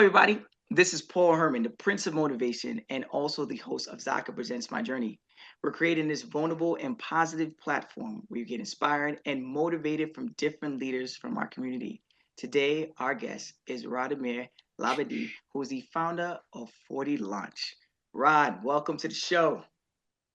everybody. This is Paul Herman, the Prince of Motivation, and also the host of Zaka Presents My Journey. We're creating this vulnerable and positive platform where you get inspired and motivated from different leaders from our community. Today, our guest is Rodhmir Labadie, who is the founder of 40 Launch. Rod, welcome to the show.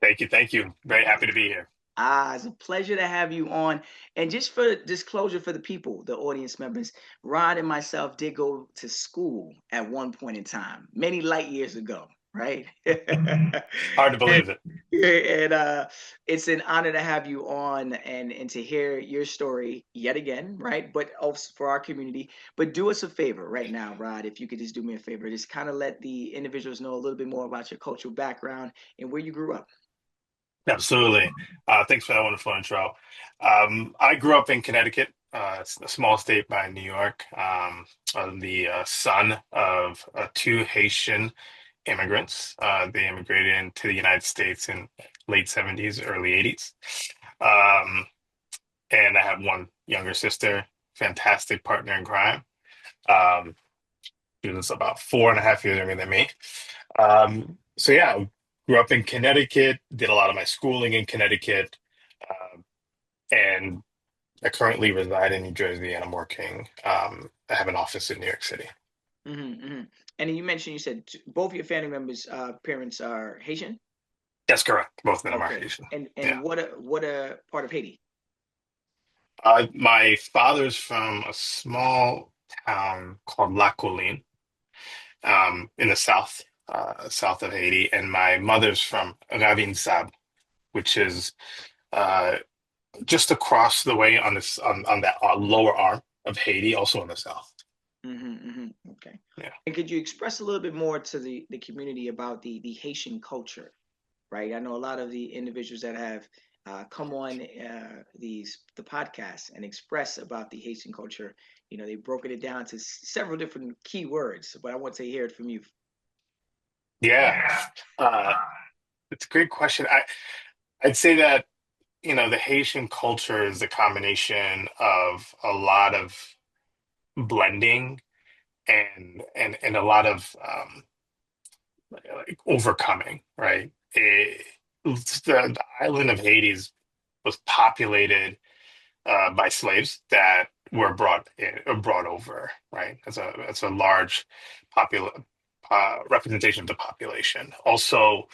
Thank you. Thank you. Very happy to be here. It's a pleasure to have you on. And just for disclosure for the people, the audience members, Rod and myself did go to school at one point in time, many light years ago, right? Hard to and believe it. and it's an honor to have you on and to hear your story yet again, right? But also for our community. But do us a favor right now, Rod, if you could just do me a favor, just kind of let the individuals know a little bit more about your cultural background and where you grew up. Absolutely. Thanks for that wonderful intro. I grew up in Connecticut. It's a small state by New York. I'm the son of two Haitian immigrants. They immigrated into the United States in late 70s, early 80s. Um, and I have one younger sister, fantastic partner in crime. Um, she was about 4.5 years younger than me. So yeah, grew up in Connecticut, did a lot of my schooling in Connecticut, and I currently reside in New Jersey and I'm working. I have an office in New York City. Hmm. And then you mentioned you said both your family members' parents are Haitian. That's correct. Both of them are Okay, Haitian. and Yeah. what a part of Haiti? My father's from a small town called La Colline, in the south of Haiti, and my mother's from Sab, which is uh, just across the way on this on that lower arm of Haiti, also in the south. Okay. Yeah. And could you express a little bit more to the community about the Haitian culture, right? I know a lot of the individuals that have come on the podcast and express about the Haitian culture. You know, they've broken it down to several different key words, but I want to hear it from you. Yeah. Uh, it's a great question. I'd say that, the Haitian culture is a combination of a lot of blending and a lot of like overcoming, right? The island of Hades was populated by slaves that were brought over, right? That's a large popul representation of the population. Also,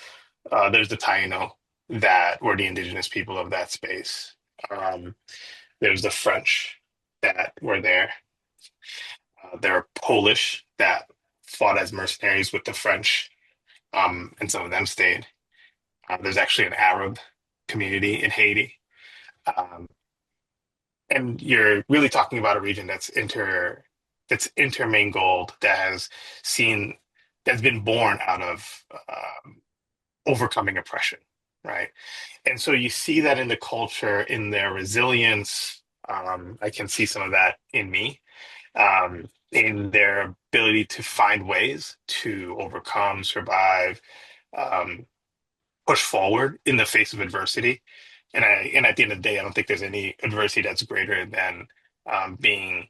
there's the Taino that were the indigenous people of that space. Um, there's the French that were there. There are Polish that fought as mercenaries with the French, and some of them stayed. There's actually an Arab community in Haiti. Um, and you're really talking about a region that's intermingled, seen that's been born out of overcoming oppression, right? And so you see that in the culture, in their resilience. I can see some of that in me, in their ability to find ways to overcome, survive, um, push forward in the face of adversity. And at the end of the day, I don't think there's any adversity that's greater than being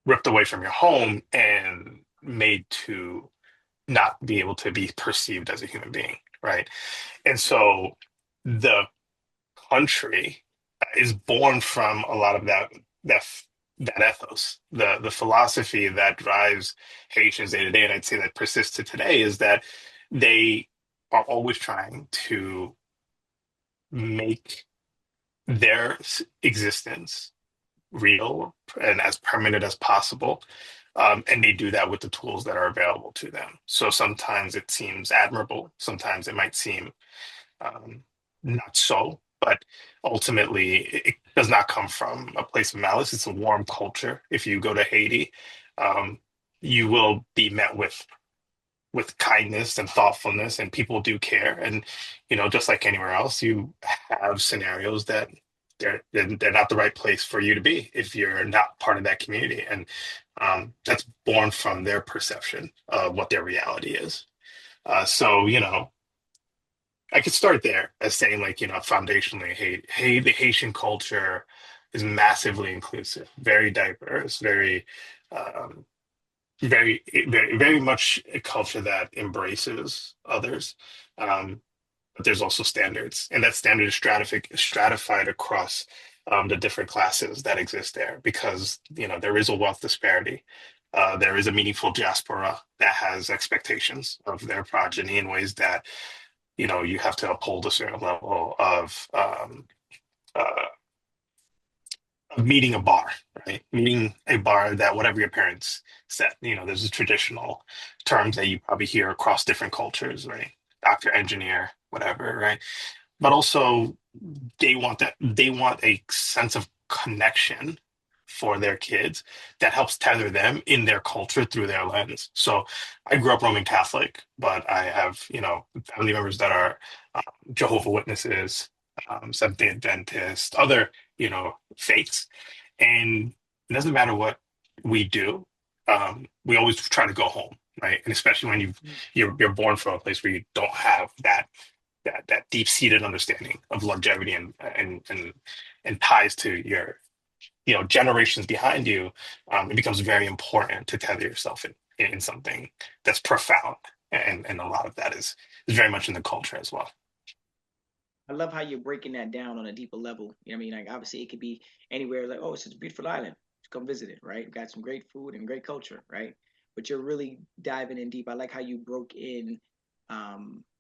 ripped away from your home and made to not be able to be perceived as a human being, right? And so the country is born from a lot of that that ethos, the philosophy that drives Haitians day to day, and I'd say that persists to today, is that they are always trying to make their existence real and as permanent as possible. And they do that with the tools that are available to them. So sometimes it seems admirable, sometimes it might seem um, not so, but ultimately it does not come from a place of malice. It's a warm culture. If you go to Haiti, um, you will be met with kindness and thoughtfulness, and people do care. And just like anywhere else, you have scenarios that they're not the right place for you to be if you're not part of that community, and that's born from their perception of what their reality is. So I could start there as saying, like, foundationally, hey, the Haitian culture is massively inclusive, very diverse, very um, very much a culture that embraces others. Um, but there's also standards, and that standard is stratified across the different classes that exist there because there is a wealth disparity. There is a meaningful diaspora that has expectations of their progeny in ways that you have to uphold a certain level uh, of meeting a bar, right? Meeting a bar that whatever your parents set. There's a traditional terms that you probably hear across different cultures, right? Doctor, engineer, whatever, right? But also they want a sense of connection for their kids that helps tether them in their culture through their lens. So I grew up Roman Catholic, but I have, family members that are Jehovah Witnesses, Seventh-day Adventists, other, faiths. And it doesn't matter what we do, we always try to go home, right? And especially when you're born from a place where you don't have that deep-seated understanding of longevity and ties to your generations behind you. It becomes very important to tether yourself in something that's profound, and a lot of that is very much in the culture as well. I love how you're breaking that down on a deeper level. You know what I mean? Like obviously it could be anywhere like, oh, it's a beautiful island. Come visit it, right? We've got some great food and great culture, right? But you're really diving in deep. I like how you broke in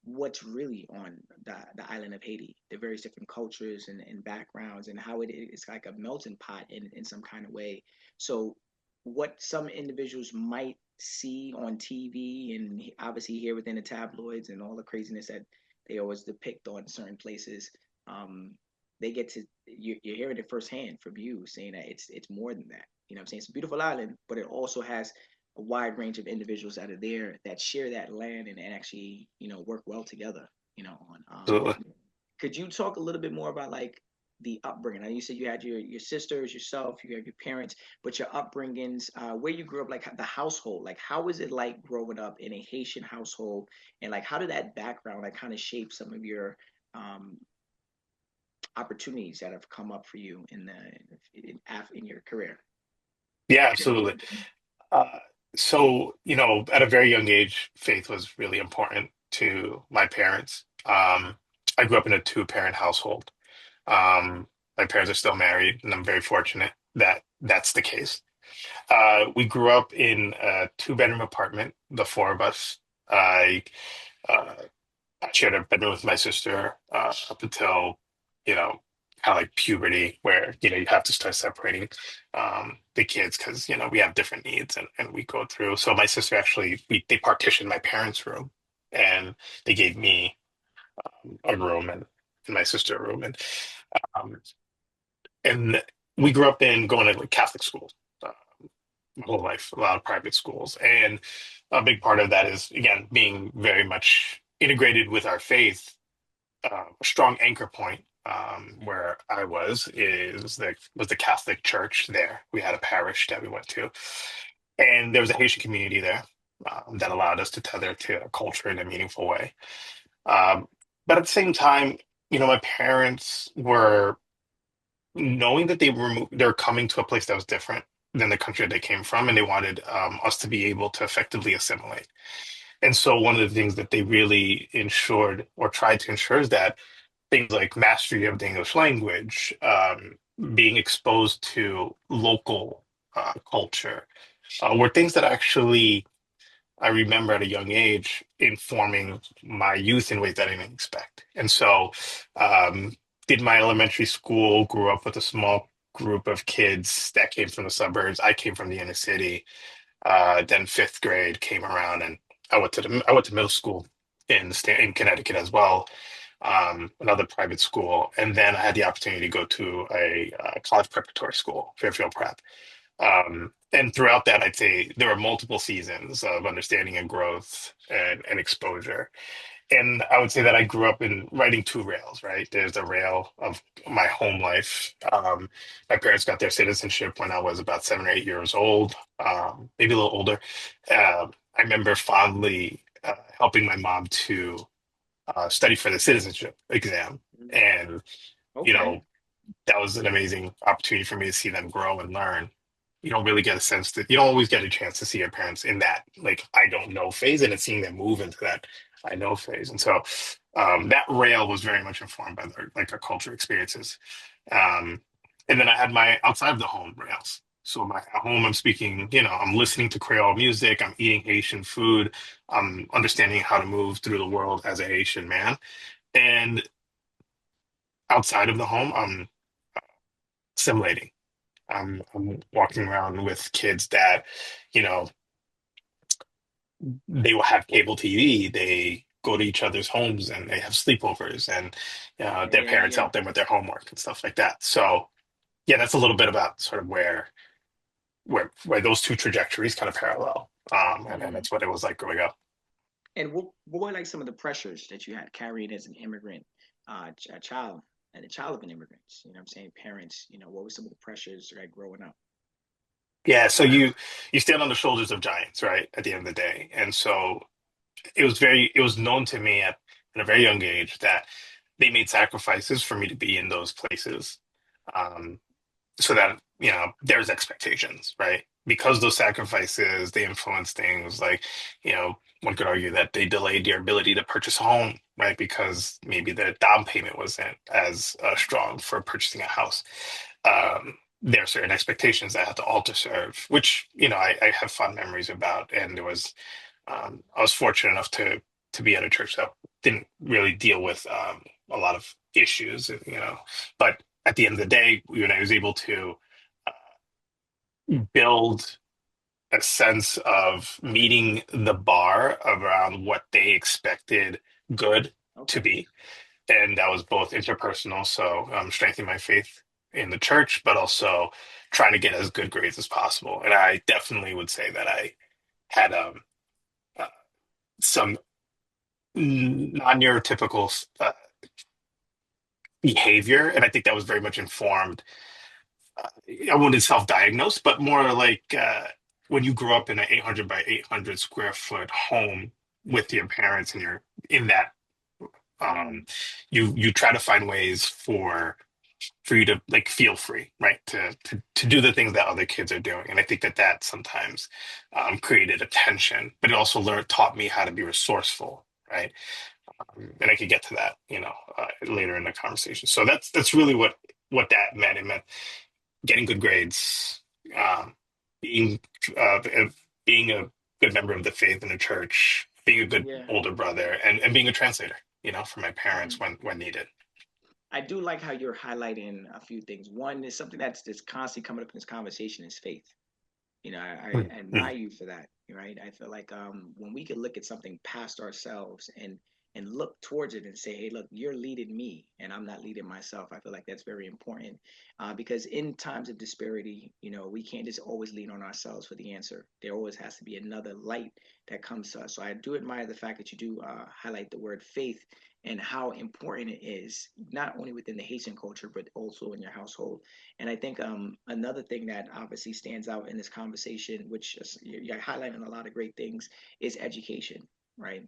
what's really on the island of Haiti, the various different cultures and backgrounds and how it's like a melting pot in some kind of way. So what some individuals might see on TV and obviously here within the tabloids and all the craziness that they always depict on certain places. Um, they get to you're hearing it firsthand from you saying that it's more than that. You know what I'm saying? It's a beautiful island, but it also has a wide range of individuals that are there that share that land and actually work well together. On Absolutely. could you talk a little bit more about like the upbringing? I know you said you had your sisters, yourself, you have your parents, but your upbringings, where you grew up, like the household, like how was it like growing up in a Haitian household, and like how did that background like kind of shape some of your um, opportunities that have come up for you in your career? Yeah, absolutely. Uh, so, at a very young age, faith was really important to my parents. I grew up in a two-parent household. My parents are still married, and I'm very fortunate that that's the case. We grew up in a two-bedroom apartment, the four of us. I uh, I shared a bedroom with my sister up until, you know, kind of like puberty, where, you have to start separating the kids because, we have different needs and we go through. So my sister actually, they partitioned my parents' room and they gave me a room and my sister a room. Um, and we grew up in going to like Catholic schools. Uh, my whole life, a lot of private schools. And a big part of that is, again, being very much integrated with our faith. A strong anchor point where I was the Catholic Church there. We had a parish that we went to, and there was a Haitian community there that allowed us to tether to a culture in a meaningful way. Um, but at the same time, my parents were knowing that they're coming to a place that was different than the country that they came from, and they wanted us to be able to effectively assimilate. And so one of the things that they really ensured or tried to ensure is that things like mastery of the English language, being exposed to local culture, were things that actually I remember at a young age informing my youth in ways that I didn't expect. And so, did my elementary school, grew up with a small group of kids that came from the suburbs. I came from the inner city. Then fifth grade came around, and I went to middle school in Connecticut as well, another private school, and then I had the opportunity to go to a college preparatory school, Fairfield Prep. And throughout that, I'd say there were multiple seasons of understanding and growth and exposure. And I would say that I grew up in riding two rails, right? There's the rail of my home life. My parents got their citizenship when I was about 7 or 8 years old, maybe a little older. I remember fondly helping my mom to study for the citizenship exam. And, you Okay. know, that was an amazing opportunity for me to see them grow and learn. you don't really get a sense that you don't always get a chance to see your parents in that like I don't know phase, and it's seeing them move into that I know phase. And so that rail was very much informed by like our culture experiences. Um, and then I had my outside of the home rails. So my at home, I'm speaking, I'm listening to Creole music, I'm eating Haitian food, I'm understanding how to move through the world as a Haitian man. And outside of the home, I'm assimilating. I'm walking around with kids that, you know, they will have cable TV. They go to each other's homes and they have sleepovers, and Yeah, their yeah, parents yeah. help them with their homework and stuff like that. So yeah, that's a little bit about sort of where those two trajectories kind of parallel. And Hmm. that's what it was like growing up. And what were like some of the pressures that you had carried as an immigrant, a child, and a child of an immigrant? You know what I'm saying? Parents, what were some of the pressures like growing up? Yeah, so you stand on the shoulders of giants, right? At the end of the day, and so it was known to me at a very young age that they made sacrifices for me to be in those places. Um, so that there's expectations, right? Because those sacrifices they influence things like one could argue that they delayed your ability to purchase a home, right? Because maybe the down payment wasn't as strong for purchasing a house. There are certain expectations that I had to alter serve, which I have fond memories about. And I was fortunate enough to be at a church that didn't really deal with a lot of issues, but at the end of the day, when I was able to build a sense of meeting the bar around what they expected good to Okay. be. And that was both interpersonal, so strengthening my faith in the church, but also trying to get as good grades as possible. And I definitely would say that I had uh, some non-neurotypical behavior, and I think that was very much informed. I wouldn't self-diagnose, but more like when you grow up in an 800 by 800 square foot home with your parents and you're in that, um, Mm. you try to find ways for you to like feel free, right? To do the things that other kids are doing, and I think that sometimes created a tension, but it also taught me how to be resourceful, right? And I could get to that, later in the conversation. So that's really what that meant. It meant getting good grades, um, being being a good member of the faith in the church, being a good Yeah. older brother, and being a translator, for my parents Hmm. when needed. I do like how you're highlighting a few things. One is something that's constantly coming up in this conversation is faith. I Mm. admire you for that, right? I feel like when we can look at something past ourselves and look towards it and say, hey, look, you're leading me and I'm not leading myself. I feel like that's very important because in times of disparity, we can't just always lean on ourselves for the answer. There always has to be another light that comes to us. So I do admire the fact that you do highlight the word faith and how important it is, not only within the Haitian culture, but also in your household. And I think another thing that obviously stands out in this conversation, which you're highlighting a lot of great things, is education, right?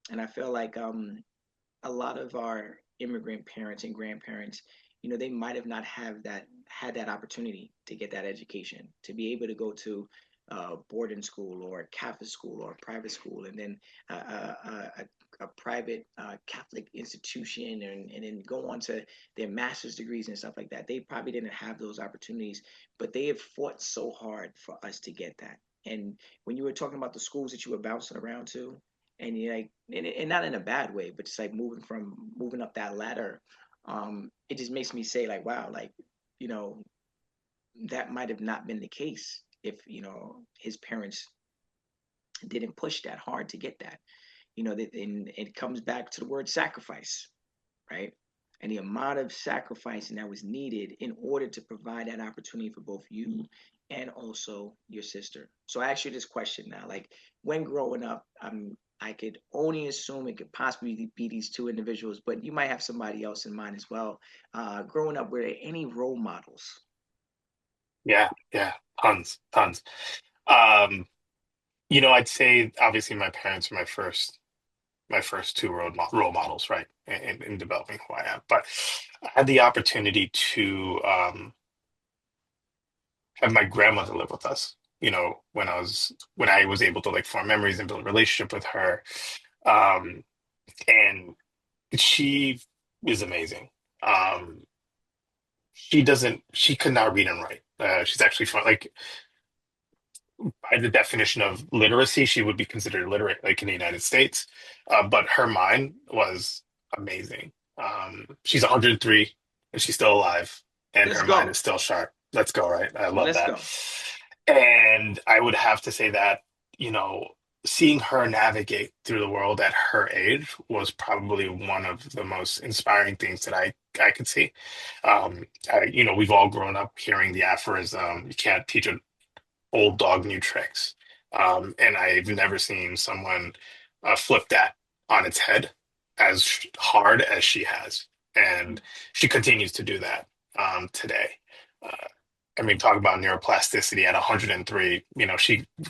And I feel like a lot of our immigrant parents and grandparents, they might have not have that had that opportunity to get that education, to be able to go to boarding school or Catholic school or private school, and then a private Catholic institution, and then go on to their master's degrees and stuff like that. They probably didn't have those opportunities, but they have fought so hard for us to get that. And when you were talking about the schools that you were bouncing around to, and you're like, and not in a bad way, but just like moving up that ladder, it just makes me say like, wow, like, you know, that might have not been the case if his parents didn't push that hard to get that. And it comes back to the word sacrifice, right? And the amount of sacrifice that was needed in order to provide that opportunity for both you and also your sister. So I ask you this question now, like when growing up, I could only assume it could possibly be these two individuals, but you might have somebody else in mind as well. Growing up, were there any role models? Yeah, yeah, tons, tons. Um, I'd say obviously my parents are my first two role models, right, in developing who I am. But I had the opportunity to have my grandmother live with us. When I was able to like form memories and build a relationship with her, um, and she is amazing. Um, she could not read and write. She's actually from like by the definition of literacy, she would be considered illiterate, like in the United States. But her mind was amazing. She's 103 and she's still alive, and Let's her mind is go. still sharp. Let's go, right? I love Let's that. go. And I would have to say that, you know, seeing her navigate through the world at her age was probably one of the most inspiring things that I could see. We've all grown up hearing the aphorism, you can't teach an old dog new tricks. And I've never seen someone flip that on its head as hard as she has. And she continues to do that today. Uh, I mean, talk about neuroplasticity at 103.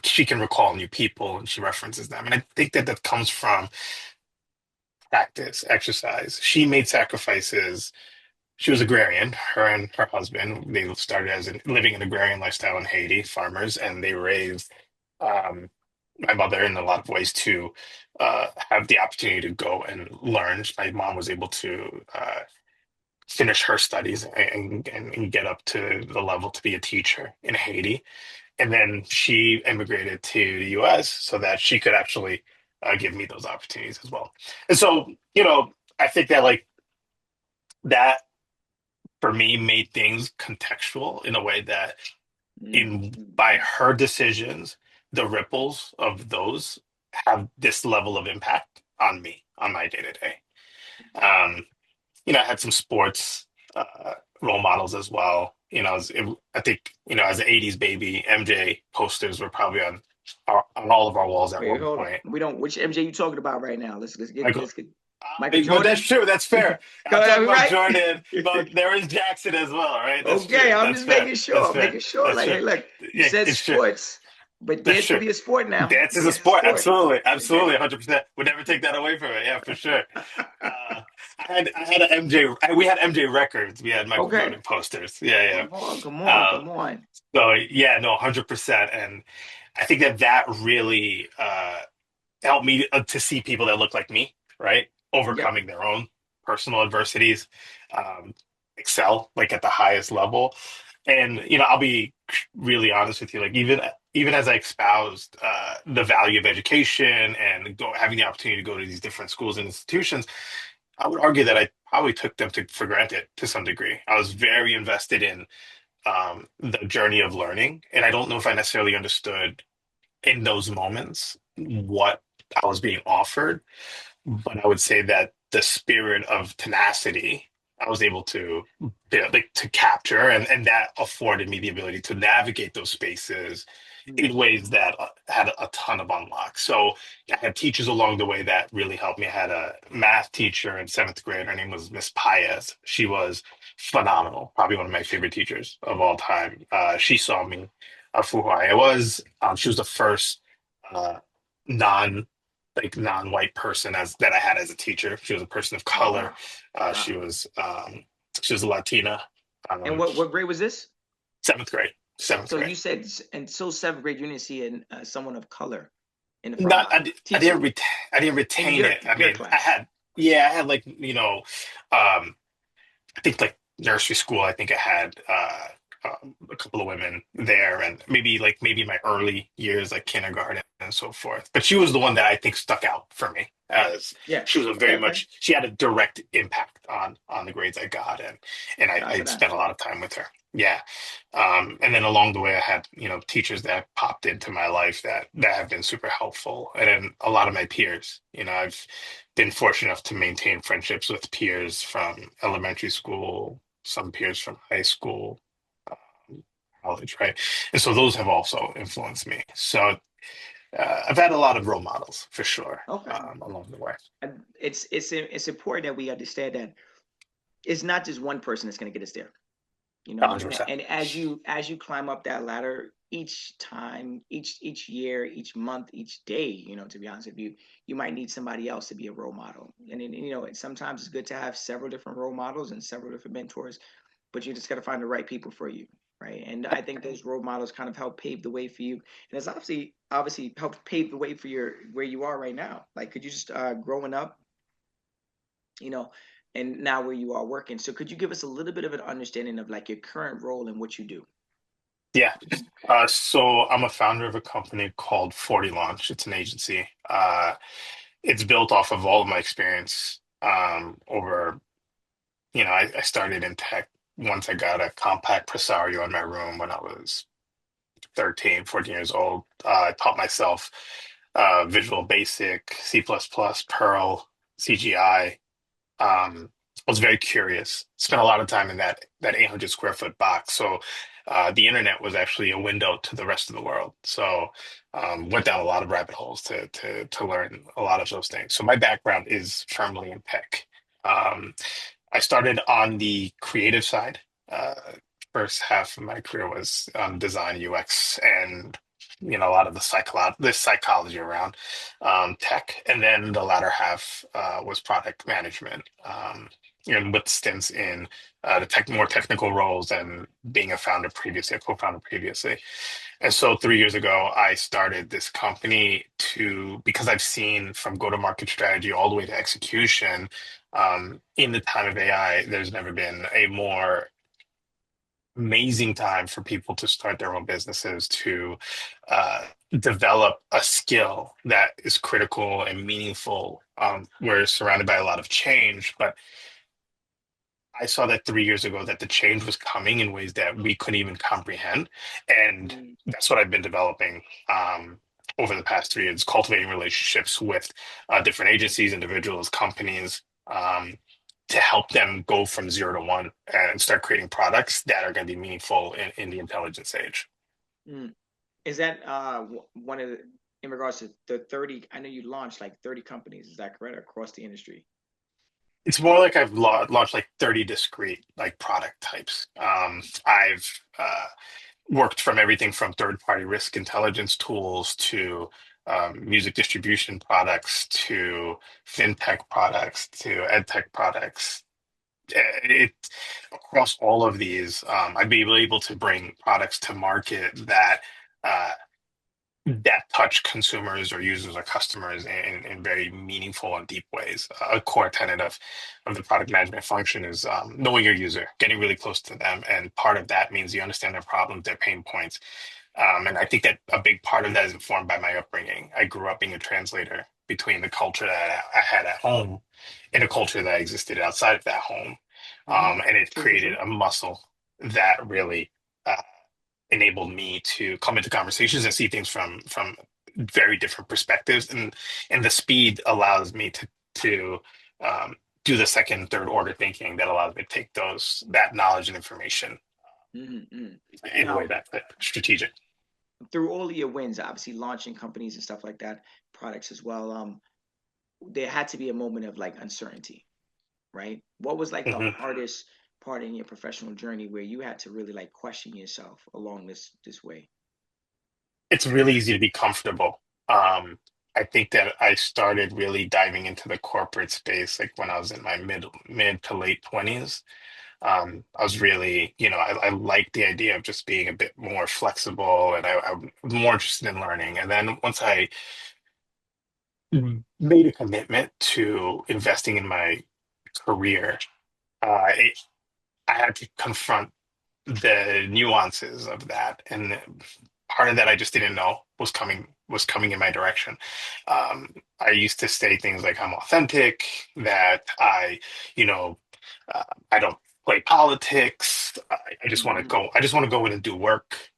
She can recall new people and she references them. And I think that that comes from practice, exercise. She made sacrifices. She was agrarian. Her and her husband, they started as living an agrarian lifestyle in Haiti, farmers, and they raised um, my mother in a lot of ways to have the opportunity to go and learn. My mom was able to finish her studies and get up to the level to be a teacher in Haiti. And then she immigrated to the US so that she could actually give me those opportunities as well. And so, I think that like that for me made things contextual in a way that in by Mhm. her decisions, the ripples of those have this level of impact on me, on my day to day. Um, I had some sports role models as well. I think, as an 80s baby, MJ posters were probably on all of our walls at Wait, one hold on. point. We don't. Which MJ you talking about right now? Let's get Michael, let's get Michael but that's Jordan. true. That's fair. Go I'm talking ahead, about right? Jordan, but there is Jackson as well, right? That's Okay, true. I'm That's just fair. making That's sure. fair. Making sure. That's Like, true. hey, look, you Yeah, said it's true. sports, but That's dance could true. be a sport now. Dance is a Dance is a sport. sport. Absolutely. Okay. Absolutely. 100%. Would never take that away from it. Yeah, for sure. I had an MJ. We had MJ records. We had Michael Okay. Jordan posters. Yeah, Come on, come yeah. on, come on. So yeah, no, 100%. And I think that that really helped me to see people that look like me, right? Yep. Overcoming their own personal adversities, um, excel like at the highest level. And I'll be really honest with you, like even as I espoused the value of education and having the opportunity to go to these different schools and institutions, I would argue that I probably took them for granted to some degree. I was very invested in the journey of learning, and I don't know if I necessarily understood in those moments what I was being offered, but I would say that the spirit of tenacity I was able to like to capture, and that afforded me the ability to navigate those spaces in ways that had a ton of unlocks. So I had teachers along the way that really helped me. I had a math teacher in seventh grade. Her name was Miss Paez. She was phenomenal, probably one of my favorite teachers of all time. She saw me for who I was. She was the first uh, non non-white person as that I had as a teacher. She was a person of Oh color. wow. Uh, Wow. she was um, she was a Latina. And Um, what grade was this? seventh grade. Seventh So grade. you said until seventh grade, you didn't see someone of color in the front Not line I didn't teaching I didn't in retain your it. I your mean, I class. had yeah, I had like I think like nursery school. I think I had a couple of women there, and maybe my early years like kindergarten and so forth. But she was the one that I think stuck out for me as Yeah. she was a Okay. very Okay. much she had a direct impact on the grades I got, and Shout out I to that. spent a lot of time with her. Yeah, and then along the way, I had teachers that popped into my life that have been super helpful, and then a lot of my peers. I've been fortunate enough to maintain friendships with peers from elementary school, some peers from high school, college, right? And so those have also influenced me. So I've had a lot of role models for sure Okay. along the way. And it's important that we understand that it's not just one person that's going to get us there. And 100%. and as you climb up that ladder each time, each year, each month, each day, to be honest with you, you might need somebody else to be a role model. And then, sometimes it's good to have several different role models and several different mentors, but you just got to find the right people for you. right? And I think those role models kind of help pave the way for you, and it's obviously helped pave the way for your where you are right now. Like, could you just growing up, you know, and now where you are working. So, could you give us a little bit of an understanding of like your current role and what you do? Yeah. So I'm a founder of a company called 40 Launch. It's an agency. It's built off of all of my experience over, I started in tech once I got a compact Presario in my room when I was 13, 14 years old. I taught myself Visual Basic, C++, Perl, CGI. I was very curious. Spent a lot of time in that 800 square foot box. So the internet was actually a window to the rest of the world. So went down a lot of rabbit holes to learn a lot of those things. So my background is firmly in tech. Um, I started on the creative side. Uh, First half of my career was design, UX, and a lot of the psychology around tech, and then the latter half was product management, and with stints in the more technical roles and being a co-founder previously. And so 3 years ago, I started this company because I've seen from go-to-market strategy all the way to execution. In the time of AI, there's never been a more amazing time for people to start their own businesses, to uh, develop a skill that is critical and meaningful. We're surrounded by a lot of change, but I saw that 3 years ago that the change was coming in ways that we couldn't even comprehend. And Mm, that's what I've been developing over the past 3 years, cultivating relationships with different agencies, individuals, companies, to help them go from 0 to 1 and start creating products that are going to be meaningful in the intelligence age. mm. Is that one of the, in regards to the 30? I know you launched like 30 companies. Is that correct across the industry? It's more like I've launched like 30 discrete like product types. I've worked from everything from third-party risk intelligence tools to music distribution products to fintech products to edtech products. It across all of these, I'd be able to bring products to market uh, that touch consumers or users or customers in very meaningful and deep ways. A core tenet of the product management function is knowing your user, getting really close to them, and part of that means you understand their problems, their pain points, and I think that a big part of that is informed by my upbringing. I grew up being a translator between the culture that I had at home and a culture that existed outside of that home. Mm-hmm. And it True for created sure. a muscle that really enabled me to come into conversations and see things from very different perspectives. And the speed allows me to do the second, third order thinking that allows me to take that knowledge and information Mm-hmm. in a way Now, that's strategic. through all of your wins, obviously launching companies and stuff like that, products as well, there had to be a moment of like uncertainty, right? What was like the Mhm. hardest part in your professional journey where you had to really like question yourself along this way? It's really easy to be comfortable. I think that I started really diving into the corporate space like when I was in my mid to late 20s. I was really, I liked the idea of just being a bit more flexible, and I was more interested in learning. And then once I made a commitment to investing in my career, I had to confront the nuances of that, and part of that I just didn't know was coming in my direction. I used to say things like I'm authentic, that you know, uh, I don't play politics. I just want to Mm-hmm. go. I just want to go in and do work.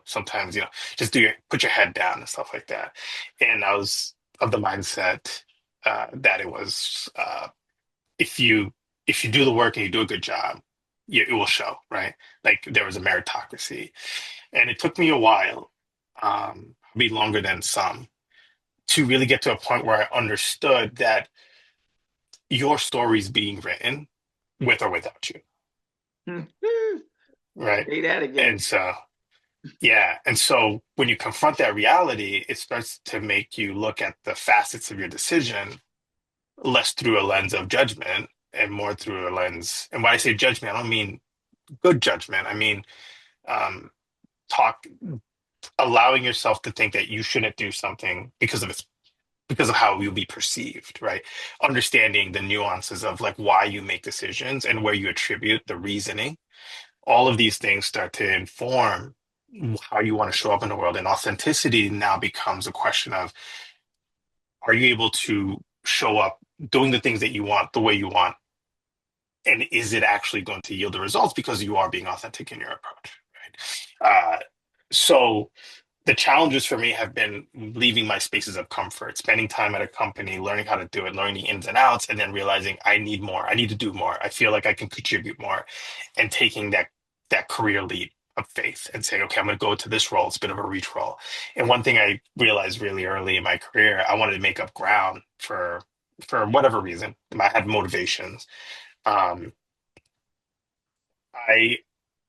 Sometimes just put your head down and stuff like that. And I was of the mindset that it was if you if you do the work and you do a good job, it will show, right? Like there was a meritocracy, and it took me a while, maybe longer than some, to really get to a point where I understood that your story's being written with or without you, right? Say that again. And so, yeah, and so when you confront that reality, it starts to make you look at the facets of your decision less through a lens of judgment and more through a lens. And when I say judgment, I don't mean good judgment. I mean um, talk, allowing yourself to think that you shouldn't do something because of how you'll be perceived, right? Understanding the nuances of like why you make decisions and where you attribute the reasoning. All of these things start to inform how you want to show up in the world. And authenticity now becomes a question of, are you able to show up doing the things that you want the way you want? And is it actually going to yield the results because you are being authentic in your approach, right? So the challenges for me have been leaving my spaces of comfort, spending time at a company, learning how to do it, learning the ins and outs, and then realizing I need more. I need to do more. I feel like I can contribute more, and taking that career leap of faith and saying, okay, I'm going to go to this role. It's a bit of a reach role. And one thing I realized really early in my career, I wanted to make up ground for whatever reason. I had motivations. Um, I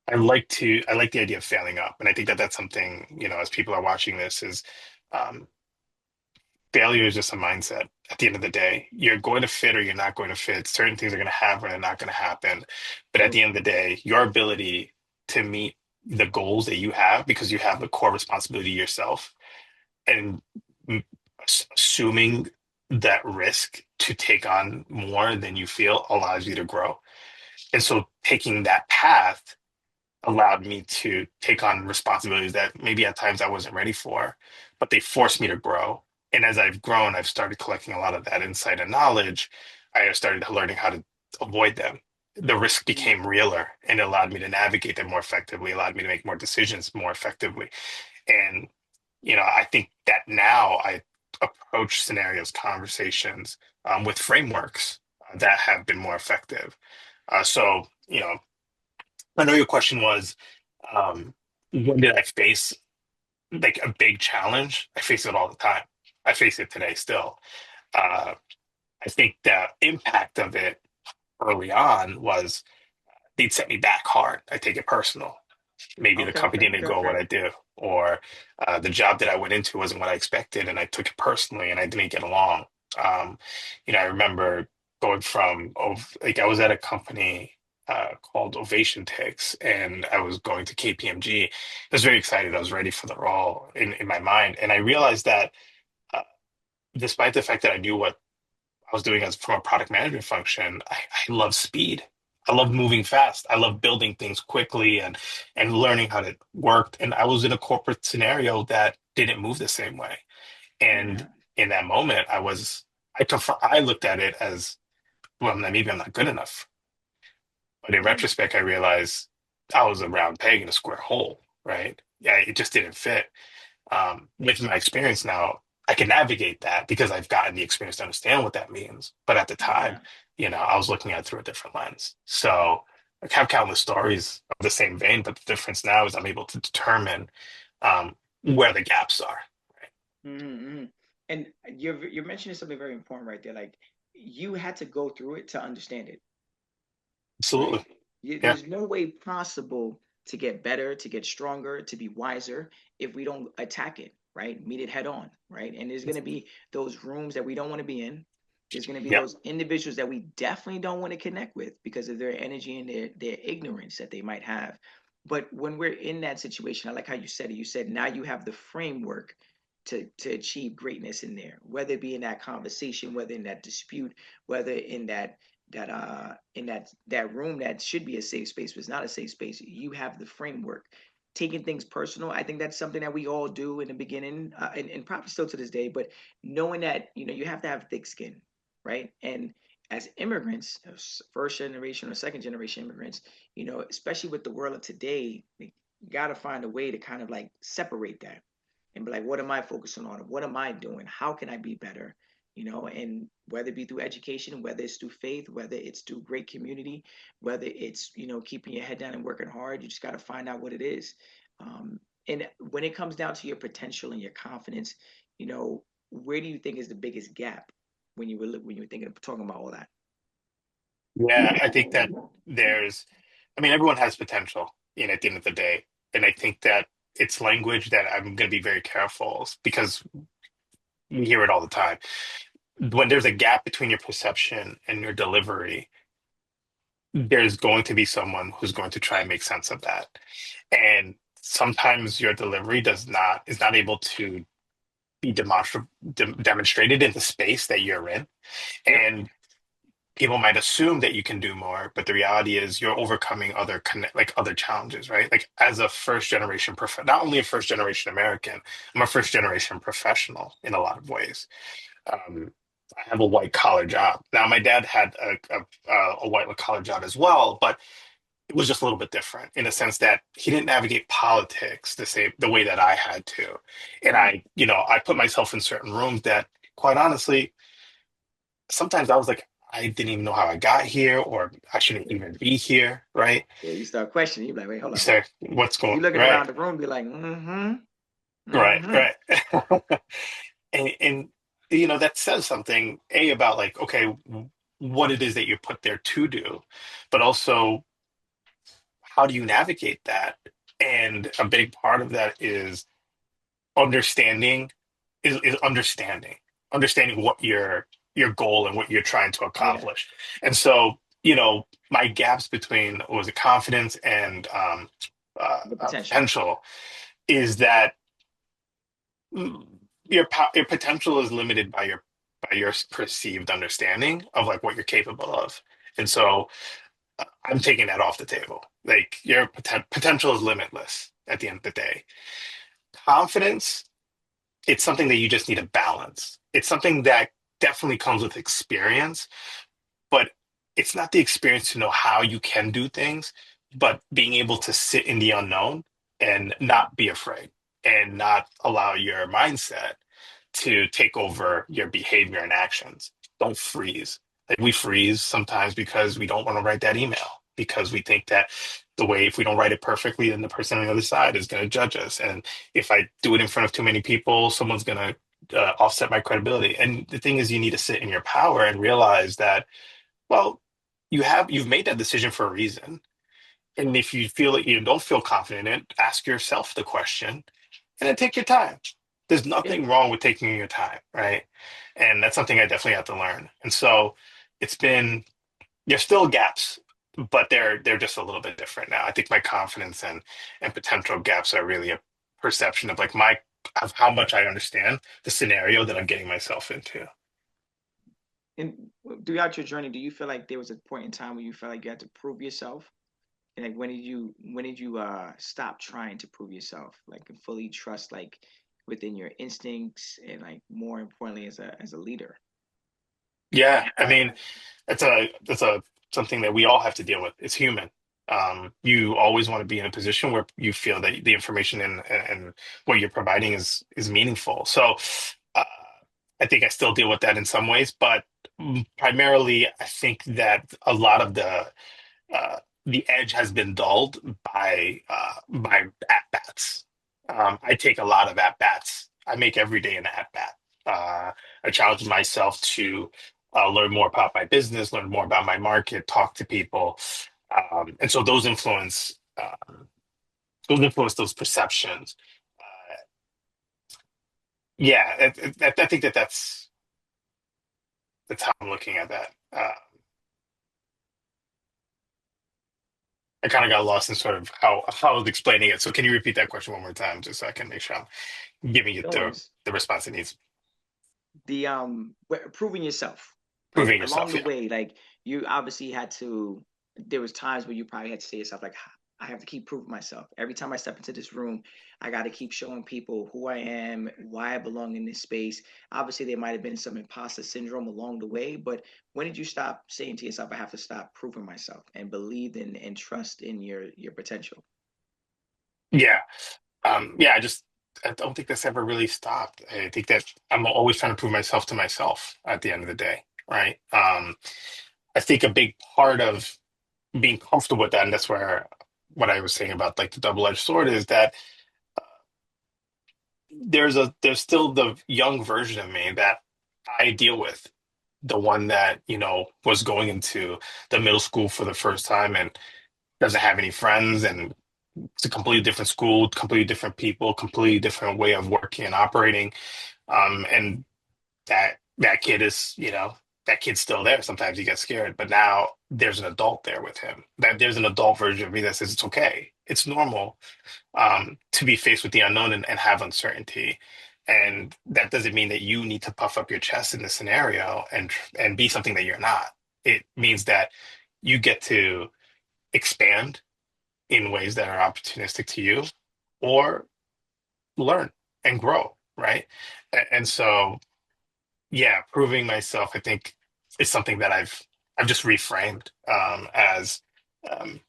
I like the idea of failing up, and I think that that's something, as people are watching this, is um, failure is just a mindset. At the end of the day, you're going to fit or you're not going to fit. Certain things are going to happen or they're not going to happen. But at True. the end of the day, your ability to meet the goals that you have, because you have the core responsibility yourself, and mm, assuming that risk to take on more than you feel allows you to grow. And so taking that path allowed me to take on responsibilities that maybe at times I wasn't ready for, but they forced me to grow. And as I've grown, I've started collecting a lot of that insight and knowledge. I have started learning how to avoid them. The risk Mm. became realer and it allowed me to navigate them more effectively, allowed me to make more decisions more effectively. And, I think that now I approach scenarios, conversations with frameworks that have been more effective. So, I know your question was, when did I face like a big challenge? I face it all the time. I face it today still. Uh, I think the impact of it early on was they'd set me back hard. I take it personal. Maybe the Okay, company okay, didn't okay, go what okay. I do, or the job that I went into wasn't what I expected, and I took it personally, and I didn't get along. Um, I remember going from like I was at a company called Ovation Ticks, and I was going to KPMG. I was very excited. I was ready for the role in my mind, and I realized that uh, despite the fact that I knew what I was doing as from a product management function, I love speed. I love moving fast. I love building things quickly and learning how to work. And I was in a corporate scenario that didn't move the same way. And Yeah, in that moment, I looked at it as, well, maybe I'm not good enough. But in yeah, retrospect, I realized I was a round peg in a square hole, right? Yeah, it just didn't fit. With my experience now, I can navigate that because I've gotten the experience to understand what that means. But at the time, yeah. I was looking at it through a different lens. So I have countless stories of the same vein, but the difference now is I'm able to determine where the gaps are. Right? Mm-hmm. And you're mentioning something very important right there. Like you had to go through it to understand it, right? Absolutely. Yeah. There's no way possible to get better, to get stronger, to be wiser if we don't attack it, right? Meet it head on, right? And there's going to be those rooms that we don't want to be in. There's going to be Yep. those individuals that we definitely don't want to connect with because of their energy and their ignorance that they might have. But when we're in that situation, I like how you said it. You said now you have the framework to achieve greatness in there, whether it be in that conversation, whether in that dispute, whether in that room that should be a safe space but it's not a safe space. You have the framework. Taking things personal, I think that's something that we all do in the beginning, and probably still to this day. But knowing that you have to have thick skin, right? And as immigrants, first generation or second generation immigrants, especially with the world of today, you got to find a way to kind of like separate that and be like, what am I focusing on? What am I doing? How can I be better? And whether it be through education, whether it's through faith, whether it's through great community, whether it's, keeping your head down and working hard, you just got to find out what it is. And when it comes down to your potential and your confidence, where do you think is the biggest gap when you were thinking of talking about all that? Yeah. I think that everyone has potential at the end of the day. And I think that it's language that I'm going to be very careful because we hear it all the time. When there's a gap between your perception and your delivery, there's going to be someone who's going to try and make sense of that. And sometimes your delivery is not able to be demonstrated in the space that you're in. Yep. And people might assume that you can do more, but the reality is you're overcoming like other challenges, right? Like as a first generation not only a first generation American, I'm a first generation professional in a lot of ways. Um, I have a white collar job. Now, my dad had a white collar job as well, but it was just a little bit different in a sense that he didn't navigate politics the way that I had to. And Mm. I put myself in certain rooms that, quite honestly, sometimes I was like, I didn't even know how I got here, or I shouldn't Yeah. even be here, right? Yeah, you start questioning. You're like, wait, hold You up. say, what's going You looking right, around the room, be like, mm-hmm, right, mm-hmm. right. And that says something, A, about like, okay, what it is that you're put there to do, but also how do you navigate that? And a big part of that is understanding is understanding what your goal and what you're trying to Yeah, accomplish. And so, my gaps between was it confidence and the potential. potential is that mm, your potential is limited by your perceived understanding of like what you're capable of. And so I'm taking that off the table. Like your potential is limitless at the end of the day. Confidence, it's something that you just need to balance. It's something that definitely comes with experience, but it's not the experience to know how you can do things, but being able to sit in the unknown and not be afraid and not allow your mindset to take over your behavior and actions. Don't freeze. Like we freeze sometimes because we don't want to write that email because we think that if we don't write it perfectly, then the person on the other side is going to judge us. And if I do it in front of too many people, someone's going to offset my credibility. And the thing is, you need to sit in your power and realize that, well, you've made that decision for a reason. And if you feel that you don't feel confident in it, ask yourself the question and then take your time. There's Yeah. nothing wrong with taking your time, right? And that's something I definitely have to learn. And so it's been there's still gaps, but they're just a little bit different now. I think my confidence and potential gaps are really a perception of like my of how much I understand the scenario that I'm getting myself into. And throughout your journey, do you feel like there was a point in time where you felt like you had to prove yourself? And like when did you stop trying to prove yourself? Like and fully trust like within your instincts and like more importantly as a leader. Yeah, I mean, that's a something that we all have to deal with. It's human. You always want to be in a position where you feel that the information and what you're providing is meaningful. So, uh, I think I still deal with that in some ways, but primarily, I think that a lot of uh, the edge has been dulled by at bats. I take a lot of at bats. I make every day an at bat. I challenge myself to learn more about my business, learn more about my market, talk to people, and so those influence those perceptions. Uh, yeah, I think that's how I'm looking at that. I kind of got lost in sort of how I was explaining it. So can you repeat that question one more time, just so I can make sure I'm giving it No worries. the response it needs? Proving yourself, like Proving along yourself, the yeah. way, like you obviously had to. There was times where you probably had to say yourself like, I have to keep proving myself every time I step into this room. I got to keep showing people who I am, why I belong in this space. Obviously there might have been some imposter syndrome along the way, but when did you stop saying to yourself, I have to stop proving myself and believe in and trust in your potential? Yeah. Yeah, I don't think that's ever really stopped. I think that I'm always trying to prove myself to myself at the end of the day, right? I think a big part of being comfortable with that, and that's where what I was saying about like the double-edged sword is that there's still the young version of me that I deal with, the one that, was going into the middle school for the first time and doesn't have any friends and it's a completely different school, completely different people, completely different way of working and operating. And that kid is, that kid's still there. Sometimes you get scared, but now there's an adult there with him. That there's an adult version of me that says it's okay. It's normal to be faced with the unknown and have uncertainty. And that doesn't mean that you need to puff up your chest in the scenario and be something that you're not. It means that you get to expand in ways that are opportunistic to you, or learn and grow, right? And so, yeah, proving myself, I think, is something that I've just reframed as um,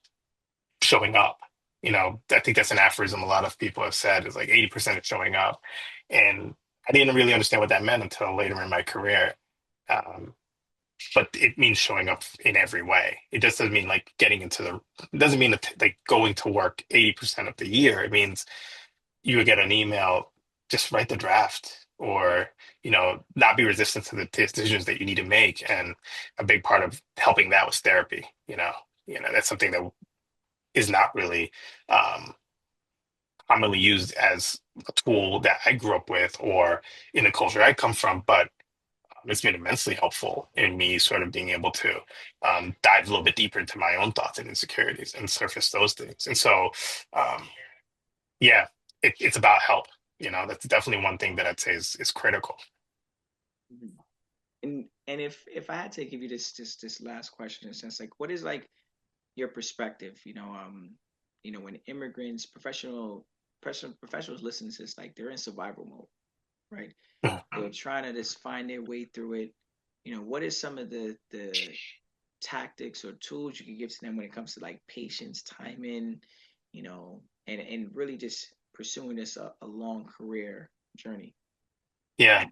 showing up. I think that's an aphorism a lot of people have said is like 80% is showing up. And I didn't really understand what that meant until later in my career. Um, but it means showing up in every way. It just doesn't mean like it doesn't mean that, like going to work 80% of the year. It means you would get an email, just write the draft, or not be resistant to the decisions that you need to make. And a big part of helping that was therapy. That's something that is not really um, commonly used as a tool that I grew up with or in the culture I come from, but it's been immensely helpful in me sort of being able to dive a little bit deeper into my own thoughts and insecurities and surface those things. And so, um, yeah, it's about help. That's definitely one thing that I'd say is critical. Mhm. And if I had to give you this last question, in a sense, like, what is like your perspective? When immigrants, professionals listen to this, like they're in survival mode, right? They're trying to just find their way through it. What is some of the tactics or tools you could give to them when it comes to like patience, timing, and really just pursuing this a long career journey? Yeah.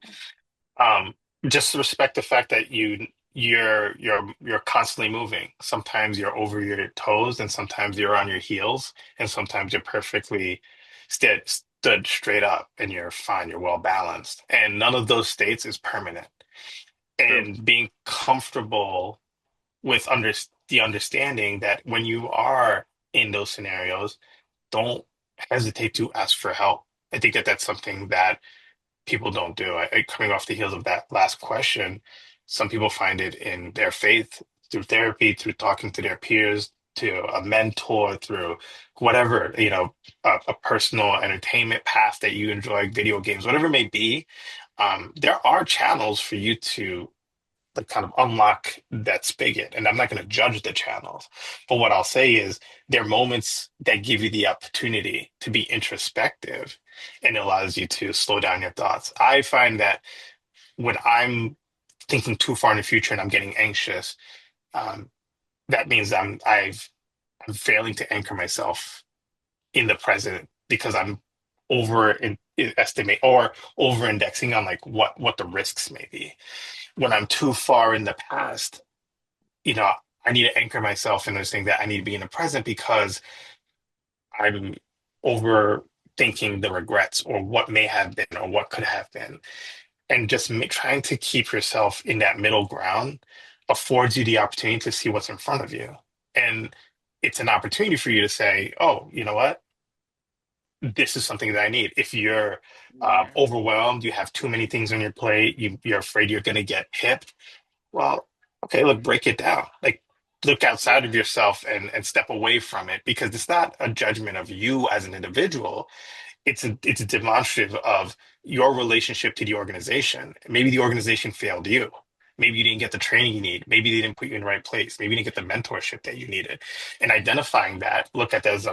Um, just respect the fact that you're constantly moving. Sometimes you're over your toes, and sometimes you're on your heels, and sometimes you're perfectly stood straight up, and you're fine. You're well balanced, and none of those states is permanent. True. And being comfortable with the understanding that when you are in those scenarios, don't hesitate to ask for help. I think that that's something that people don't do. Coming off the heels of that last question, some people find it in their faith, through therapy, through talking to their peers, to a mentor, through whatever, a personal entertainment path that you enjoy, video games, whatever it may be. There are channels for you to like kind of unlock that spigot. And I'm not going to judge the channels, but what I'll say is there are moments that give you the opportunity to be introspective and it allows you to slow down your thoughts. I find that when I'm thinking too far in the future and I'm getting anxious, um, that means I'm failing to anchor myself in the present because I'm over in estimate or over indexing on like what the risks may be. When I'm too far in the past, you know, I need to anchor myself in understanding that I need to be in the present because I'm overthinking the regrets or what may have been or what could have been. And just trying to keep yourself in that middle ground affords you the opportunity to see what's in front of you. And it's an opportunity for you to say, oh, you know what? This is something that I need. If you're Yeah. overwhelmed, you have too many things on your plate, you're afraid you're going to get hit. Well, okay, look, break it down. Like, look outside of Yeah. yourself and step away from it because it's not a judgment of you as an individual. It's a demonstrative of your relationship to the organization. Maybe the organization failed you. Maybe you didn't get the training you need. Maybe they didn't put you in the right place. Maybe you didn't get the mentorship that you needed. And identifying that, look at that as an